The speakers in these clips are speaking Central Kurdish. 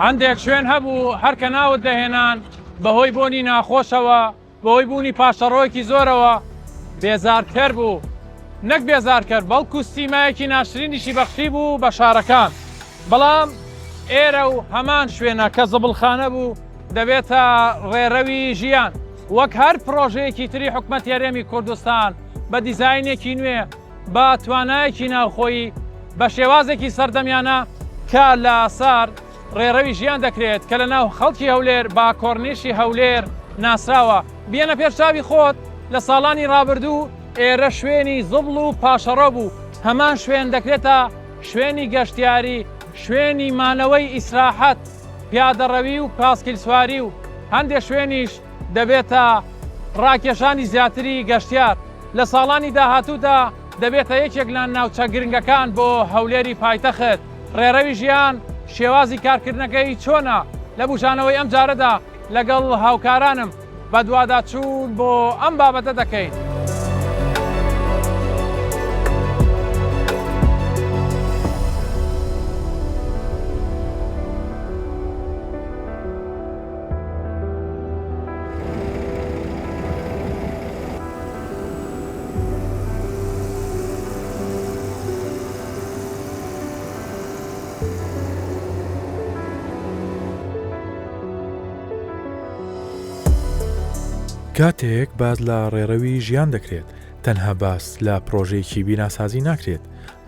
هەندێک شوێن هەبوو هەرکە ناوت دەهێنان بەهۆی بۆنی ناخۆشەوە بەهۆی بوونی پاشەڕۆیەکی زۆرەوە بێزارکەر بوو نەک بێزارکەر بەڵکو سیمایەکی ناشرینیشی بەخشی بوو بە شارەکان بەڵام ئێرە و هەمان شوێنە کە زبڵخانە بوو دەبێتە ڕێڕەوی ژیان وەک هەر پرۆژەیەکی تری حکومەت یاریێمی کوردستان بە دیزاینێکی نوێ بە توانایەکی ناوخۆیی بە شێوازێکی سەردەمیانە کە لە سار ڕێڕەوی ژیان دەکرێت کە لە ناو خەڵکی هەولێر با کۆڕنیشی هەولێر ناسراوە بێنە پێشچاوی خۆت لە ساڵانی ڕابردوو ئێرە شوێنی زبڵ و پاشەڕۆ بوو هەمان شوێن دەکرێتە شوێنی گەشتیاری شوێنی مانەوەی ئیسراحەت پیادەڕەوی و پاسکیلسواری و هەندێک شوێنیش دەبێتە ڕاکێشانی زیاتری گەشتیار لە ساڵانی داهاتوودا دەبێتە یەکێک لە ناوچە گرنگەکان بۆ هەولێری پایتەخت ڕێڕەوی ژیان شێوازی کارکردنەکەی چۆنە لە بوژانەوەی ئەم جارەدا لەگەڵ هاوکارانم بە دوواداچوون بۆ ئەم بابەتە دەکەین. کاتێک باز لە ڕێڕەوی ژیان دەکرێت تەنها باس لە پرۆژەیەکی بیناسازی ناکرێت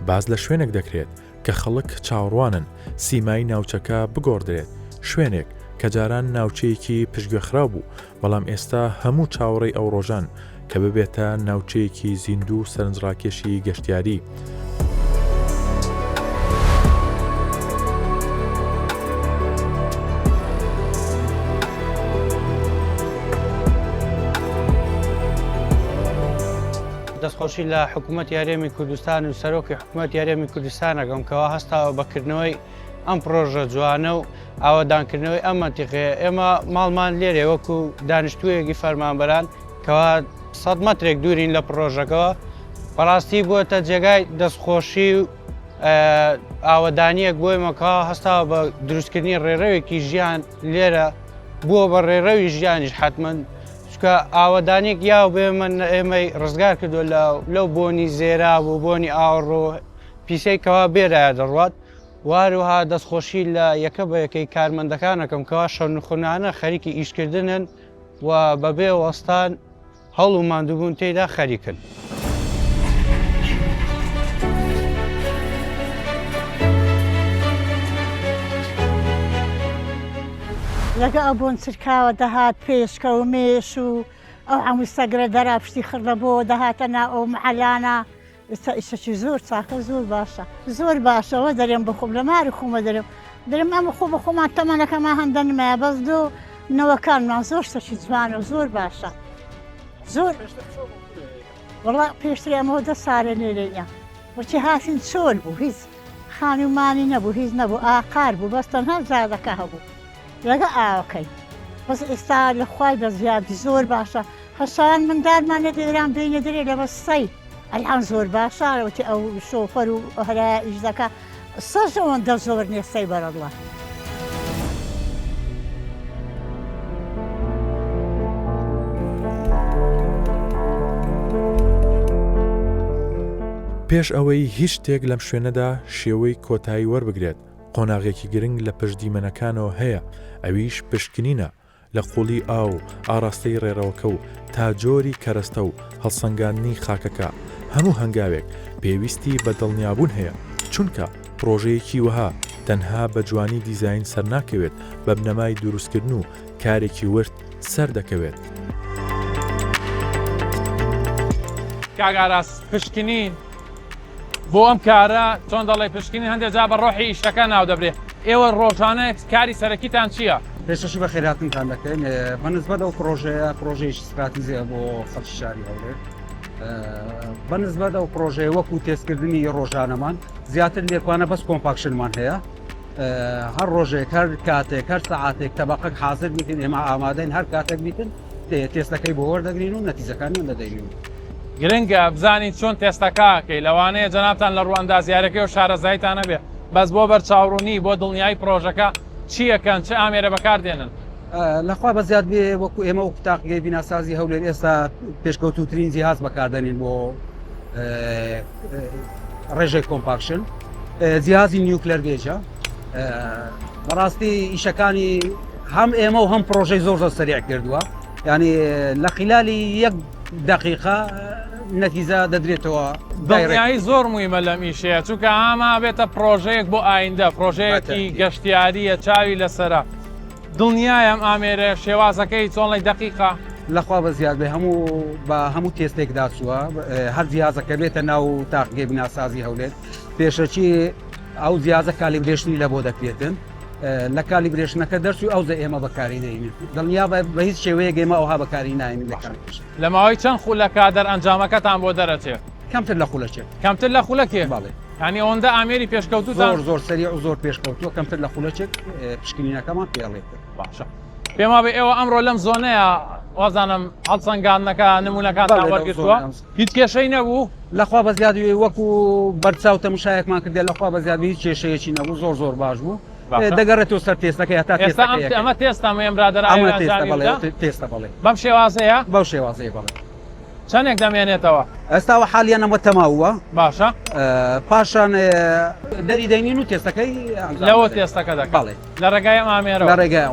باز لە شوێنێک دەکرێت کە خەڵک چاوەڕوانن سیمای ناوچەکە بگۆڕدرێت شوێنێک کە جاران ناوچەیەکی پشتگوێخرا بوو بەڵام ئێستا هەموو چاوەڕێی ئەو ڕۆژان کە ببێتە ناوچەیەکی زیندوو سەرنجڕاکێشی گەشتیاری. دەستخۆشی لە حکوومەت یاریێمی کوردستان و سەرۆکی حکوومەت یاریێمی کوردستان ئەگەمکەوە هەستاوە بەکردنەوەی ئەم پرۆژە جوانە و ئاوەدانکردنەوەی ئەم مەنتیقەیە ئێمە ماڵمان لێرێ وەکو دانیشتوویەکی فەرمانبەران کەوا 100 مەترێک دوورین لە پرۆژەکەەوە بەڕاستی بووەتە جێگای دەستخۆشی و ئاوەدانیەک بۆیمەکەەوە هەستاوە بە دروستکردنی ڕێڕەوێکی ژیان لێرە بووە بە ڕێڕەوی ژیانیش حتمما کە ئاوەدانێک یاو بێ من ئێمەی ڕزگار کردو لەو بۆنی زێرا بوو بۆنی ئاوڕۆ پیسەیکەوا بێرایە دەڕوات واروها دەستخۆشی لە یەکە بە یەکەی کارمەندەکانەکەم کەوا شەونخونانە خەریکی ئیشکردنن و بەبێ وەستان هەڵ و ماندووبوون تێیدا خەریکن. لەگە ئەو بۆن چرکاوە دەهات پێشکە و مێش و ئەو هەموو سەگرە دەرا پشتی خردە بۆ دەهاتە ناو ئەو محەلانە ئێستا ئیشەکی زۆر چاکە زۆر باشە زۆر باشەوە دەرێم بخۆم لە ماری خۆمە دەرم ئەمە خۆ بە خۆمان تەمەنەکەمان هەندە نمایە بەس دۆ نەوەکانمان زۆر شتێکی جوانە و زۆر باشە زۆر وەڵا پێشتر ئەمەوە 10 ساڵە لێرەیە وەچی هاتین چۆل بوو هیچ خانومانی نەبوو هیچ نەبوو ئاقار بوو بەس تەنها زادەکە هەبوو لەگە ئاوەکەی بەس ئێستا لە خوای بە زیادی زۆر باشە هەشان مندارمان لە دەران بینە دەرێ لە بەستەی ئەلان زۆر باشەوەتی ئەو شۆفەر و هەرا ئیش دەکە سەرش ئەوەندە زۆر نێستەی بەرەڵە. پێش ئەوەی هیچ شتێک لەم شوێنەدا شێوەی کۆتایی وەربگرێت قۆناغێکی گرنگ لە پشتیمەنەکانەوە هەیە ئەویش پشکنینە لە قوڵی ئاو ئاراستەی ڕێڕەوەکە و تا جۆری کەرەستە و هەڵسەنگاندنی خاکەکە هەموو هەنگاوێک پێویستی بە دڵنیابوون هەیە چونکە پرۆژەیەکی وەها تەنها بە جوانی دیزاین سەر ناکەوێت بە بنەمای دروستکردن و کارێکی ورد سەر دەکەوێت. کاگاراس پشکنین بۆ ئەم کارە چۆن دەڵێ پشکنین هەندێک جا بە ڕۆحی ئیشەکە ناو دەبرێت ئێوە ڕۆژانە کاری سەرەکیتان چییە؟ پێشەشی بە خێراتنتان دەکەین بەنسبەت ئەو پرۆژەیەشی استراتیزیە بۆ خەڵکی شاری هەولێر بەنسبەت ئەو پرۆژەیە وەکو تێستکردنی ڕۆژانەمان زیاتر لێکوانە بەس کۆمپاکشنمان هەیە هەر ڕۆژێک هەر کاتێک هەر سەعاتێک تەبەقەک حاضر بیتن ئێمە ئامادەین هەر کاتێک بیتن تێستەکەی بۆ وەردەگرین و نەتیجەکانی دەدەین. گرنگە بزانین چۆن تێستەکەکەی لەوانەیە جەنابتان لە ڕوو ئەندازیارەکەی و شارەزایتانە بێ بەس بۆ بەرچاوڕوونی بۆ دڵنیایی پرۆژەکە چیەکەن چه ئامێرە بەکاردێنن لەخوا بە زیاد بێ وەکو ئێمە و قوتاقی بیناسازی هەولێر ئێستا پێشکەوتوترین جیهاز بەکاردێنین بۆ ڕێژەی کۆمپاکشن جیهازی نیوکلەر بێژە بەڕاستی ئیشەکانی هەم ئێمە و هەم پرۆژەی زۆر سەریع کردووە ینی لە خلالی یەک دقیقە نەتیزە دەدرێتەوە دڵنیایی زۆر مویمە لەم ئیشەیە چونکە ئاما بێتە پرۆژەیەک بۆ ئایندە پرۆژەیەکی گەشتیاریە چاوی لەسرە دڵنیایم ئامێرە شێوازەکەی چۆنڵی دقیقا لەخوا بە زیاد بێ بە هەموو تێستێکدا چووە هەر جیازەکە بێتە ناو تاقیگەی بیناسازی هەولێر پێشەکی ئەو جیازە کالیبرێشنی لە بۆ دەکرێتن لە کالیبرێشنەکە دەرچوو ئەو زە ئێمە بەکاری دەینێت دڵنیا بە هیچ شێوەیە گەیمە ئەوها بەکاری ناین لە ماوەی چەند خولەکە دەرئەنجامەکەتان بۆ دەرەچێت کەمتر لە خولەچێت کەمتر لە خولەکێ باڵێ ینی ئەوەندە ئامێری پێشکەوتوتان زۆر سەریع و زۆر پێشکەوتووە کەمتر لە خولەچێک پشکنینەکەمان پێڵێت باشە پێما بێ ئێوە ئەمڕۆ لەم زۆنەیە وازانم هەڵسەنگاندنەکە نمونونەکان وەرگرتووە هیچ کێشەی نەبوو لەخوا بە زیادی وەکو بەرچاو تەماشایەکمان کردێت لەخوا بە زیادی هیچ کێشەیەکی نەبوو زۆر باش بوو دەگەڕێتەوە سەر تێستەکە تا ئەمە تێستا ئێمرادەرا تێستە بڵێ بەم شێوازەیە بەو شێوازەیە بڵێ چەندێک دەمێنێتەوە ئێستاوە حالیانەوە تەماوە باشە پاشان دەری دەینین و تێستەکەی لەوە تێستەکە دەکڵێ لە ڕێگای ئامێرە لە ڕێگای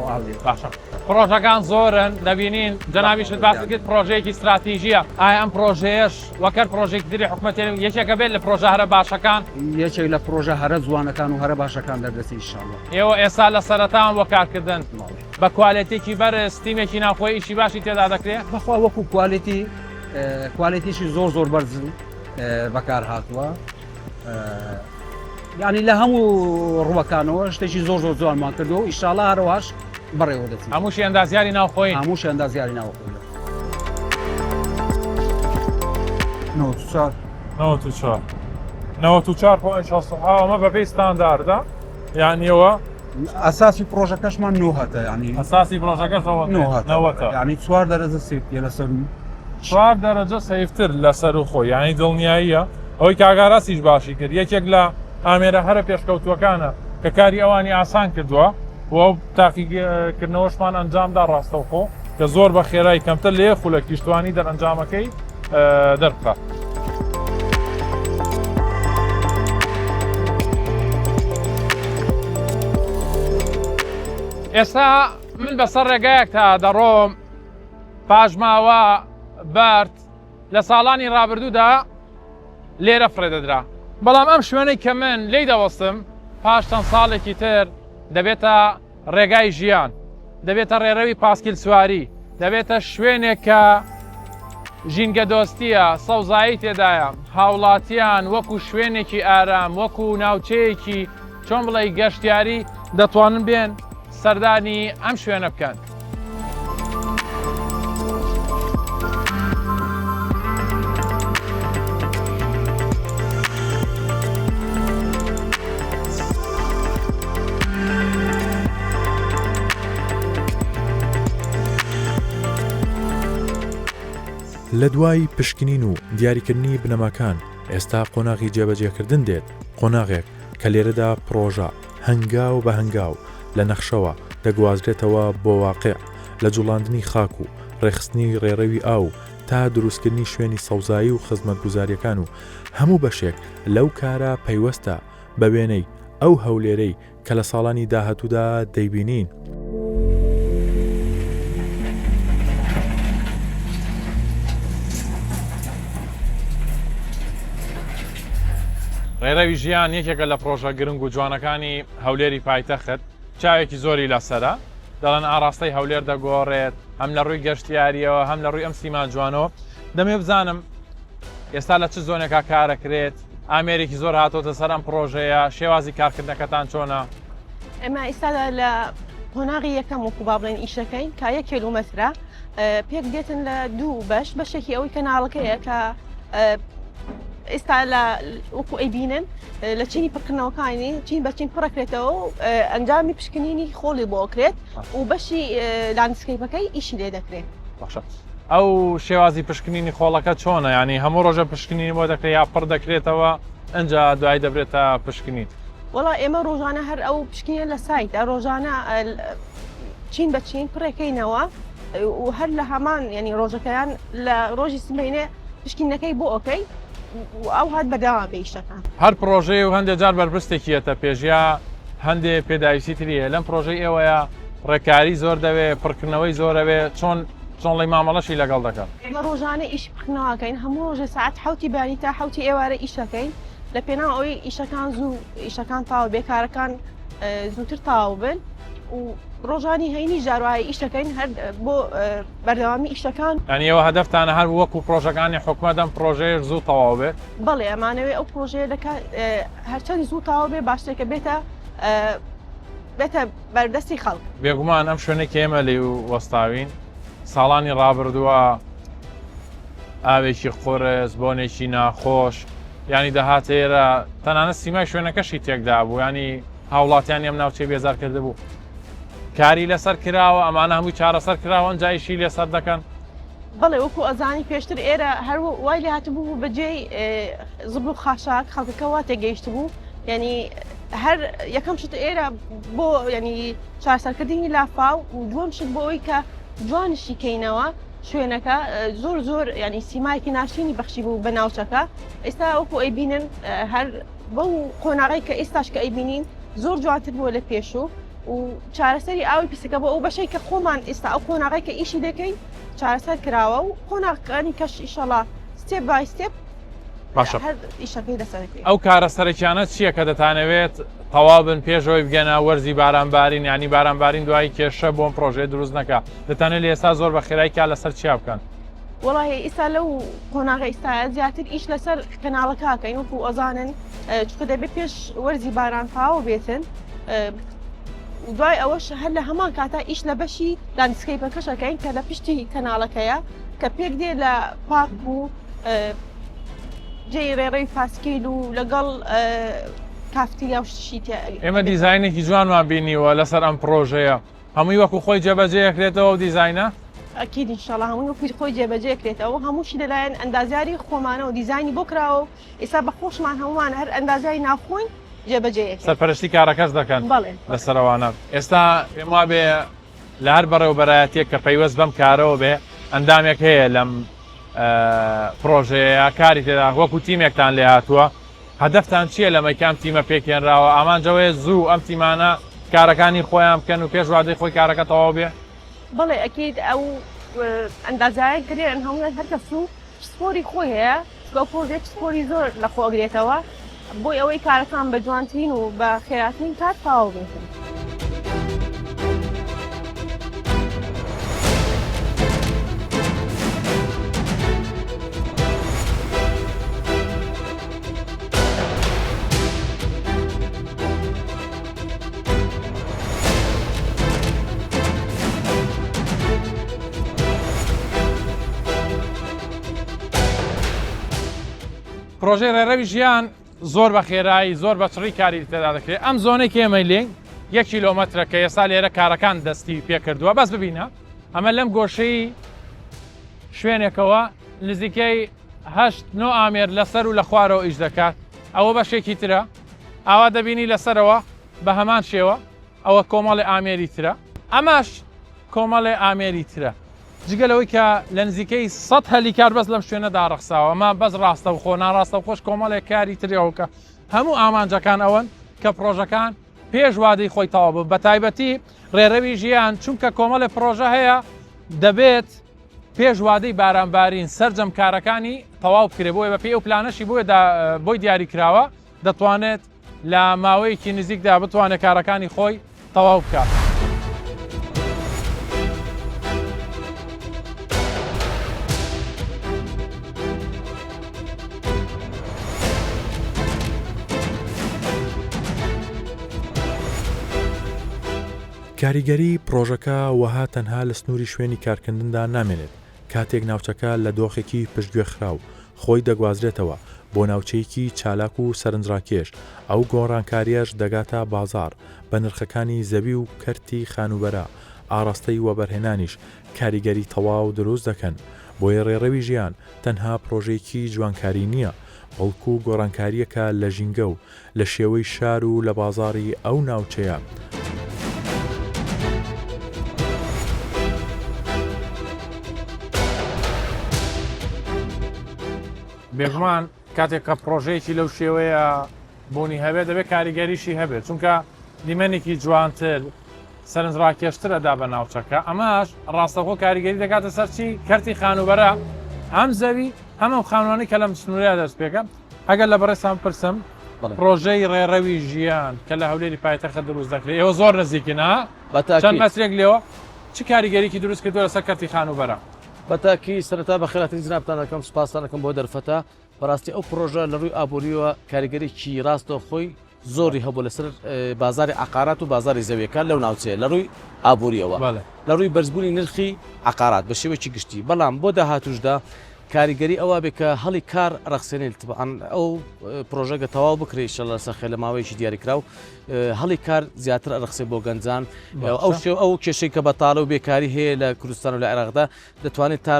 باشە پرۆژەکان زۆرن دەبینین جەنابیشت باسکرد پرۆژەیەکی استراتیژیە ئایا ئەم پرۆژەیەش وەکەر پرۆژێکی دری حکوومەتی یەکێکە بێت لە پرۆژە هەرە باشەکان یەکێک لە پرۆژە هەرە جوانەکان و هەرە باشەکان دەردەسی ئینشاءالله ئێوە ئێستا لە سەرەتان بۆ کارکردن بە کوالێتێکی بەرز تیمێکی ناوخۆی ئیشی باشی تێدا دەکرێت بەخوا وەکو کوالیتیشی زۆر بەرز بەکار هاتووە ینی لە هەموو ڕوەکانەوە شتێکی زۆر جوانمان کردو ئینشاءالله هەروەش بەڕێوە دەچین هەمووشی ئەندازیاری ناوخۆی هەمووشی ئەندازیاری ناوخۆی 94.6 ئەمە بەپێی ستانداردە یانیەوە ئەساسی پرۆژەکەشمان نوهەتە ینی ئەساسی پرۆژەکەشەوە ینی 4 دەرەجە سێفتیە لەسەر 4 دەرەجە سەیفتر لەسەر و خۆی ینی دڵنیاییە ئەوەی کاگاراسیش باشی کرد یەکێک لە ئامێرە هەرە پێشکەوتوەکانە کە کاری ئەوانی ئاسان کردووە و تاقیکردنەوەشمان ئەنجامدا ڕاستەوخۆ کە زۆر بە خێرایی کەمتر لێ خولە کیشتوانی دەرئەنجامەکەی دەربخات. ئێستا من بەسەر ڕێگایەک تا دەڕۆم پاژماوە بەرد لە ساڵانی ڕابردوودا لێرە فرێدەدرا بەڵام ئەم شوێنەی کە من لی دەوەستم پاش چەند ساڵێکی تر دەبێتە ڕێگای ژیان دەبێتە ڕێڕەوی پاسکیل سواری دەبێتە شوێنێک کە ژینگە دۆستیە سەوزایی تێدایە هاوڵاتیان وەکو شوێنێکی ئارام وەکو ناوچەیەکی چۆن بڵێ گەشتیاری دەتوانن بێن سەردانی ئەم شوێنە بکەن. لە دوای پشکنین و دیاریکردنی بنەماکان ئێستا قۆناغی جێبەجێکردن دێت قۆناغێک کە لێرەدا پرۆژە هەنگاو بە هەنگاو لە نەخشەوە دەگوازرێتەوە بۆ واقع لە جوڵاندنی خاک و ڕێخستنی ڕێڕەوی ئاو تا دروستکردنی شوێنی سەوزایی و خزمەتگوزاریەکان و هەموو بەشێک لەو کارە پەیوەستە بە وێنەی ئەو هەولێرەی کە لە ساڵانی داهاتوودا دەیبینین. ڕێڕەوی ژیان یەکێکە لە پرۆژە گرنگ و جوانەکانی هەولێری پایتەخت چاوێکی زۆری لەسرە دەڵێن ئاراستەی هەولێر دەگۆڕێت هەم لە ڕووی گەشتیاریەوە هەم لە ڕووی ئەم سیمان جوانەوە دەمێ بزانم ئێستا لە چ زۆنێکا کارەکرێت ئامێرێکی زۆر هاتۆتە سەر ئەم پرۆژەیە شێوازی کارکردنەکەتان چۆنە؟ ئێمە ئێستادا لە قۆناغی یەکەم وەکو با بڵێن ئیشەکەین کا 1 کیلومەترە پێک دێتن لە 2 بەش بەشێکی ئەوەی کەناڵەکەیە کە ئێستا لە وەکو ئەیبینن لە چینی پڕکردنەوەکانی چین بە چین پڕەکرێتەوە و ئەنجامی پشکنینی خۆڵی بۆکرێت و بەشی لاندسکەیپەکەی ئیشی لێ دەکرێت. باشە ئەو شێوازی پشکنینی خۆڵەکە چۆنە ینی هەموو ڕۆژە پشکنینی بۆ دەکرێت یا پڕ دەکرێتەوە ئەنجا دوای دەبرێتە پشکنیت وڵا ئێمە ڕۆژانە هەر ئەو پشکنە لە سایتە ڕۆژانە چین بە چین پڕێکەینەوە و هەر لە هەمان ینی ڕۆژەکەیان لە ڕۆژی سبینێ پشکینەکەی بۆ ئۆکەی ئەو هات بەداوا بێشتەکان هەر پرۆژەیە و هەندێک جار بەرپرسێکیەتە پێشیا هەندێک پێداویستی تریە لەم پرۆژەی ئێوەیە ڕێکاری زۆر دەوێت پڕکردنەوەی زۆرەوێ چۆن لەی مامەڵەشی لەگەڵ دەکەن ئێمە ڕۆژانە ئیش بخنەوەکەین هەموو ڕۆژە ساعت حوتی بانی تا حوتی ئێوارە ئیشەکەین لە پێناو ئەوەی ئیشەکان زوو ئیشەکان تاوە بێکارەکان زووتر تاو بن و ڕۆژانی هەینی ژاروایی ئیشەکەین هەر بۆ بەردەوامی ئیشەکان ئەنیەوە هەدەفتانە هەر وەکو پرۆژەکانی حکومەتەم پرۆژەیە زوو تەواو بێت بەڵێ ئەمانەوێ ئەو پرۆژەیە دەکات هەرچەندی زوو تاوە بێ باشتێکە بێتە بەردەستی خەڵک بێگومان ئەم شوێنێک ئێمە لێ وەستاوین ساڵانی ڕابردووە ئاوێکی قۆرس بۆنێکی ناخۆش ینی دەهاتە ئێرە تەنانە سیمای شوێنەکەشی تێکدا بوو ینی هاوڵاتیان ئەم ناوچێ بێزار کرده بوو کاری لەسەر کراوە ئەمانە هەمووی چارەسەر کراوە جایشی لێسەر دەکەن بەڵێ وەکو ئەزانی پێشتر ئێرە هەر وای لێ هاتبوو بەجێی زبل و خاشاک خەڵکەکە وا تێگەیشت بوو ینی هەر یەکەم شت ئێرە بۆ ینی چارەسەرکردنی لافاو و دووەم شت بۆ ئەوی کە جوانشی کەینەوە شوێنەکە زۆر ینی سیمایکی ناشرینی بەخشی بوو بە ناوچەکە ئێستا وەکو ئەیبینن هەر بەو قۆناغی کە ئێستاش کە ئەیبینین زۆر جوانتر بووە لە پێشوو و چارەسەری ئاوی پیسەکە بۆ ئەو بەشەی کە خۆمان ئێستا ئەو قۆناغی کە ئیشی دەکەین چارەسەر کراوە و قۆناغەکانی کەش ئیشەڵا ستێپ بای ستێپ باشە هەر ئیشەکەی دەسەرەکەی ئەو کارە سەرەکیانە چییە کە دەتانەوێت تەواو بن پێشەوەی بگەنە وەرزی بارانبارین ینی بارانبارین دوایی کێشە بۆم پرۆژێ دروست نەکە دەتانێت لە ئێستا زۆر بە خێرایکە لەسەر چیا بکەن وڵی ئێستا لەو قۆناغی ئێستاە زیاتر ئیش لەسەر کەناڵەکەکەین وەکو ئەزانن چکە دەبێت پێش وەرزی باران تاوە بێتن دوای ئەوەش هەر لە هەمان کاتا ئیش لە بەشی لاندسکەیپەکەشەکەین کە لە پشتی کەناڵەکەیە کە پێک دێ لە پاک بوو جێی ڕێڕەی فاسکیل و لەگەڵ کافتریا و شتی ئێمە دیزاینێکی جوانمان بینیوە لەسەر ئەم پرۆژەیە هەمووی وەکو خۆی جێبەجێکرێتەوە دیزاینە ئەکیید ئینشاڵڵا هەمووی وەکوی خۆی جێبەجێکرێتەوە هەمووشی لەلایەن ئەندازیاری خۆمانە و دیزایانی بۆ کراوە ئێستا بە خۆشمان هەمومان هەر ئەندازیاری ناخۆین جێبەجێ سەرپەرشتی کارەکەس دەکەن لەسەرەوەوانە ئێستا پێم وا بێ لە هەر بەڕێوەبەرایەتێک کە پەیوەست بەم کارەوە بێ ئەندامێک هەیە لەم پرۆژەیە کاری تێدا وەکو تیمێکتان لێ هاتووە هەدەفتان چییە لەمە کام تیمە پێکێنراوە ئامانجەوەی زوو ئەم تیمانە کارەکانی خۆیان بکەن و پێش وادەی خۆی کارەکە تەواو بێ بەڵێ ئەکیید ئەو ئەندازایە کرێن هەموو هەرکەس و سپۆری خۆی هەیە بە پۆزێک سپۆری زۆر لە خۆگرێتەوە بۆی ئەوەی کارەکان بە جوانترین و بە خێراترین کات تەواو بێتن پرۆژەی ڕێڕەوی ژیان زۆر بە خێرایی زۆر بە چڕی کاری تێدا دەکرێت ئەم زۆنێک ئێمە لێنگ 1 کیلۆمەترە کە ئێستا لێرە کارەکان دەستی پێکردووە بەس ببینە ئەمە لەم گۆشەی شوێنێکەوە نزیکەی 8-9 ئامێر لەسەر و لە خوارەوە ئیش دەکات ئەوە بەشێکی ترە ئاوا دەبینی لەسەرەوە بە هەمان شێوە ئەوە کۆمەڵی ئامێری ترە ئەماش کۆمەڵی ئامێری ترە جگەلەوەی کە لە نزیکەی 100 هەلیکار بەس لەم شوێنەدا ڕەخساوە ئەمە بەس ڕاستە و خۆ ناڕاستە و خۆش کۆمەڵێک کاری ترەوەکە هەموو ئامانجەکان ئەوەن کە پرۆژەکان پێش وادەی خۆی تەواو بوو بە تایبەتی ڕێڕەوی ژیان چونکە کۆمەڵی پرۆژە هەیە دەبێت پێش وادەی بارانبارین سەرجەم کارەکانی تەواو بکرێ بۆیە بە پێی ئەو پلانەشی بۆی دیاری کراوە دەتوانێت لە ماوەیەکی نزیکدا بتوانێت کارەکانی خۆی تەواو بکات. کاریگەری پرۆژەکە وەها تەنها لە سنووری شوێنی کارکردندا نامێنێت کاتێک ناوچەکە لە دۆخێکی پشتگوێ خراو خۆی دەگوازرێتەوە بۆ ناوچەیەکی چالاک و سەرنجڕاکێش ئەو گۆڕانکاریەش دەگاتە بازار بە نرخەکانی زەوی و کەرتی خانوبەرە ئاراستەی وەبەرهێنانیش کاریگەری تەواو دروست دەکەن بۆیە ڕێڕەوی ژیان تەنها پرۆژێکی جوانکاری نییە بەڵکو و گۆڕانکاریەکە لە ژینگە و لە شێوەی شار و لە بازاڕی ئەو ناوچەیە. بێگومان کاتێک کە پرۆژەیەکی لەو شێوەیە بوونی هەبێت دەبێت کاریگەریشی هەبێت چونکە دیمەنێکی جوانتر سەرنجڕاکێشترەدا بە ناوچەکە ئەماش ڕاستەخۆ کاریگەری دەکاتە سەرچی کەرتی خانوبەرە ئەم زەوی هەمە خانوانەی کە لەم سنووریا دەست پێکەم ئەگەر لە بەڕێسان پرسم پرۆژەی ڕێڕەوی ژیان کە لە هەولێری پایتەخت دروست دەکرێت ئێوە زۆر نزیکن چەند مەسرێک لێوە چ کاریگەریکی دروست کردووە لەسەر کەرتی خانوبەرە؟ بەتاکی سەرەتا بە خێراتنی جنابتان دەکەم سوپاسانەکەم بۆ دەرفەتە بەڕاستی ئەو پرۆژە لە ڕووی ئابوووریەوە کاریگەریی ڕاستە خۆی زۆری هەبوو لەسەر بازاری عقارات و بازاری زەویەکان لەو ناوچەیە لە ڕووی ئابوووریەوە لە ڕووی بەرزبوونی نرخی عقارات بە شێوەیەکی گشتی بەڵام بۆ داهاتوشدا کاریگەری ئەوە بێ کە هەڵی کار ڕەخسێنێت ئەو پرۆژەگە تەواو بکرێت شە لە سەخێ لە ماوەیەکی دیاریکراو هەڵی کار زیاتر ڕەخسێ بۆ گەنجان ئەو کێشەی کە بەتاڵە و بێکاری هەیە لە کوردستان و لە عێراقدا دەتوانێت تا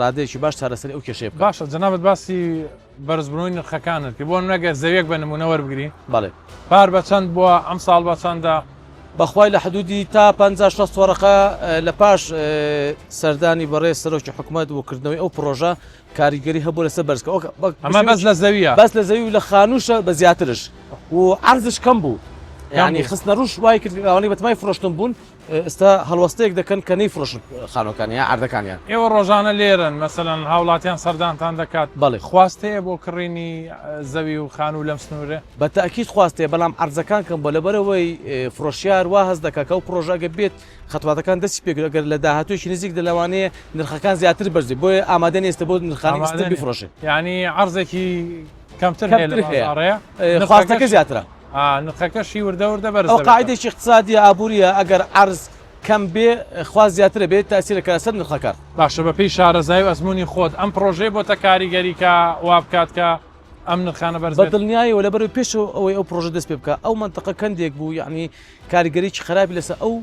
ڕادەیەکی باش چارەسەری ئەو کێشەیە باشە جەنابەت باسی بەرزبوونی نرخەکانت کە بۆ نەگەر زەویەک بە نمونە وەربگرین بەڵێ پار بە چەند بووە ئەم ساڵ بە چەندە بەخوای لە حدودی تا 50-60 وەرەقە لە پاش سەردانی بەڕێز سەرۆکی حکوومەت وکردنەوەی ئەو پرۆژە کاریگەری هەبوو لەسەر بەرزکە ئەمە بەس لە زەویە بەس لە زەوی و لە خانووشە بە زیاترش و عرضش کەم بوو یعنی خستنە ڕوش وای کردوانی بەتمای فرۆشتن بوون ئێستا هەڵوەستەیەک دەکەن کە نەی فرۆشن خانۆکانی یا عردەکانیان ئێوە ڕۆژانە لێرن مەسەلەن هاوڵاتیان سەردانتان دەکات بەڵێ خواستەیە بۆ کڕینی زەوی و خان و لەم سنوورێ بە تاکید خواستێ بەڵام عرضەکان کەم بۆ لەبەرەوەی فرۆشیار وا هەست دەکات کە ئەو پرۆژەگە بێت خەتواتەکان دەستی پێگەر لە داهاتوێکی نزیک دەلەوانەیە نرخەکان زیاتر بەرزی بۆیە ئامادە نێستە بۆ نرخانی بیفرۆشێ یعنی عرضێکی کەمتر هەیە لە بازاڕەیە خواستەکە زیاترە نرخەکەشی وردە بەرز ئەو قاعدێکی اقتصادی ئابووریە ئەگەر عرض کەم بێ خواست زیاترە بێت تاسیرەکە لەسەر نرخەکار باشە بەپێی شارەزای و ئەزمموی خۆت ئەم پرۆژەی بۆتە کاریگەری کە وا بکات کە ئەم نرخانە بەرز بە دڵنیایەوە لەبەر پێشەوە ئەوەی ئەو پرۆژە دەست پێ بکە ئەو منتەقە کەندێک بوو یعنی کاریگەریی خراپی لەسەر ئەو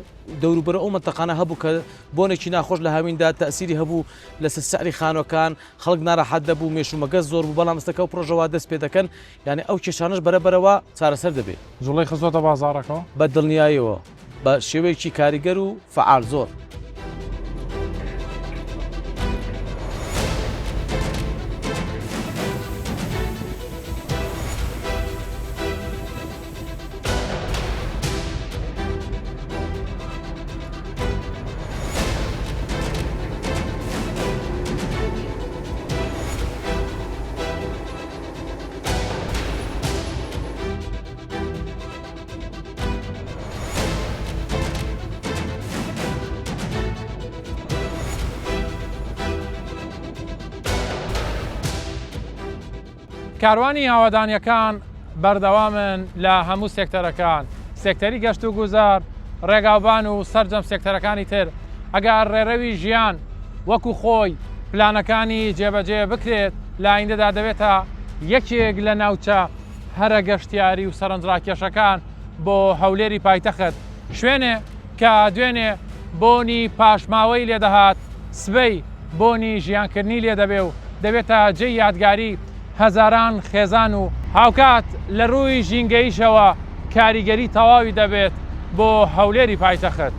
دەوروبەرە ئەو منتەقانە هەبوو کە بۆنێکی ناخۆش لە هاویندا تەسیری هەبوو لەسەر سعری خانۆکان خەڵک ناڕەحەت دەبوو مێشومەگەز زۆر بوو بەڵام ئێستاکە ئەو پرۆژەوە دەست پێ دەکەن یعنی ئەو کێشانش بەرەبەرەوە چارەسەر دەبێت جوڵەی خزۆتە بازاڕەکەەوە بە دڵنیایەوە بە شێوەیەکی کاریگەر و فعال زۆر کاروانی هاوادانیەکان بەردەوامن لە هەموو سێکتەرەکان سێکتەری گەشت و گوزار ڕێگاوبان و سەرجەم سێکتەرەکانی تر ئەگەر ڕێڕەوی ژیان وەکو خۆی پلانەکانی جێبەجێ بکرێت لە ئایندەدا دەبێتە یەکێک لە ناوچە هەرە گەشتیاری و سەرنجڕاکێشەکان بۆ هەولێری پایتەخت شوێنێ کە دوێنێ بۆنی پاشماوەی لێدەهات سبەی بۆنی ژیانکردنی لێ دەبێ و دەبێتە جێی یادگاری هەزاران خێزان و هاوکات لە ڕووی ژینگەیشەوە کاریگەری تەواوی دەبێت بۆ هەولێری پایتەخت